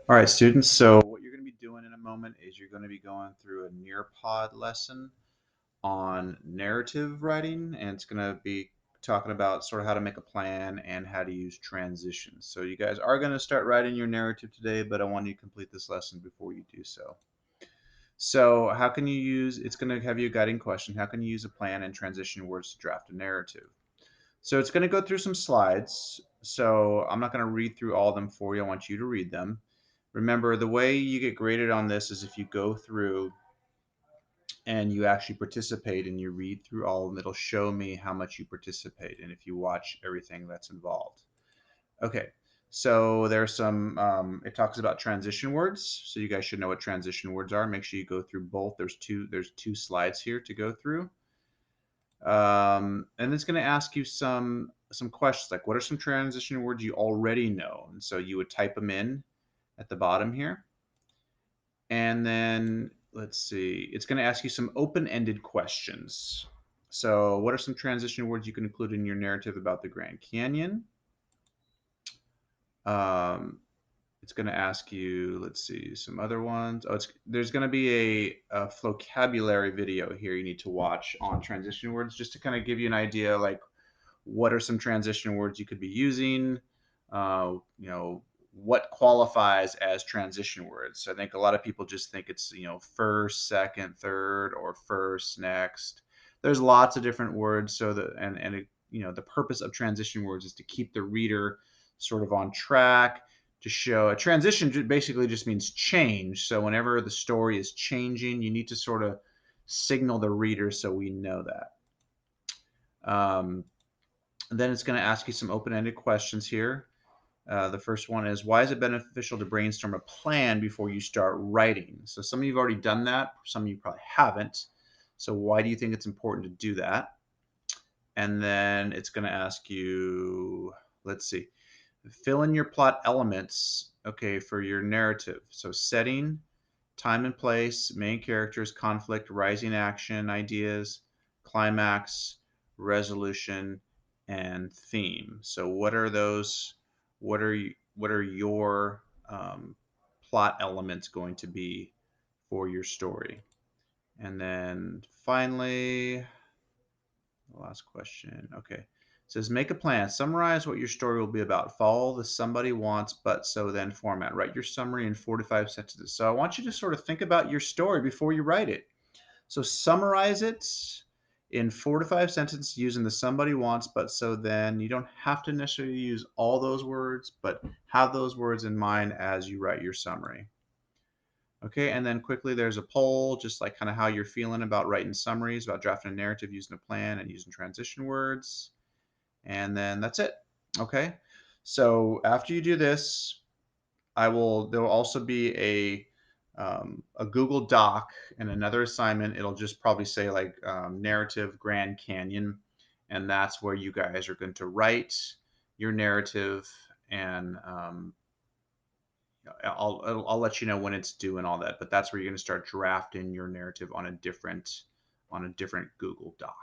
All right, students. So what you're going to be doing in a moment is you're going to be going through a Nearpod lesson on narrative writing, and it's going to be talking about sort of how to make a plan and how to use transitions. So you guys are going to start writing your narrative today, but I want you to complete this lesson before you do so. So how can you use, it's going to have you a guiding question. How can you use a plan and transition words to draft a narrative? So it's going to go through some slides. So I'm not going to read through all of them for you. I want you to read them. Remember, the way you get graded on this is if you go through and you actually participate and you read through all of them, it'll show me how much you participate and if you watch everything that's involved. Okay, so there's some, it talks about transition words. So you guys should know what transition words are. Make sure you go through both. There's two slides here to go through. And it's going to ask you some questions like what are some transition words you already know, and so you would type them in at the bottom here. And then let's see, it's going to ask you some open-ended questions. So what are some transition words you can include in your narrative about the Grand Canyon? um, it's going to ask you, let's see, some other ones. There's going to be a vocabulary video here you need to watch on transition words, just to kind of give you an idea, like what are some transition words you could be using, you know, what qualifies as transition words. So I think a lot of people just think it's, first, second, third, or first, next. There's lots of different words. So the purpose of transition words is to keep the reader sort of on track, to show a transition basically just means change. So whenever the story is changing, you need to sort of signal the reader so we know that. Then it's going to ask you some open-ended questions here. The first one is, why is it beneficial to brainstorm a plan before you start writing? So some of you have already done that. Some of you probably haven't. So why do you think it's important to do that? And then it's going to ask you, let's see, fill in your plot elements, okay, for your narrative. So setting, time and place, main characters, conflict, rising action, ideas, climax, resolution, and theme. So what are those? What are your plot elements going to be for your story? And then finally, the last question. Okay. It says, make a plan. Summarize what your story will be about. Follow the somebody wants, but so then format. Write your summary in 4 to 5 sentences. So I want you to sort of think about your story before you write it. So summarize it in 4 to 5 sentences using the somebody wants, but so then. You don't have to necessarily use all those words, but have those words in mind as you write your summary. Okay, and then quickly there's a poll, just like kind of how you're feeling about writing summaries, about drafting a narrative using a plan and using transition words. And then that's it. Okay, so after you do this, there will also be a Google Doc and another assignment. It'll just probably say like narrative Grand Canyon, and that's where you guys are going to write your narrative. And I'll let you know when it's due and all that. But that's where you're going to start drafting your narrative on a different Google Doc.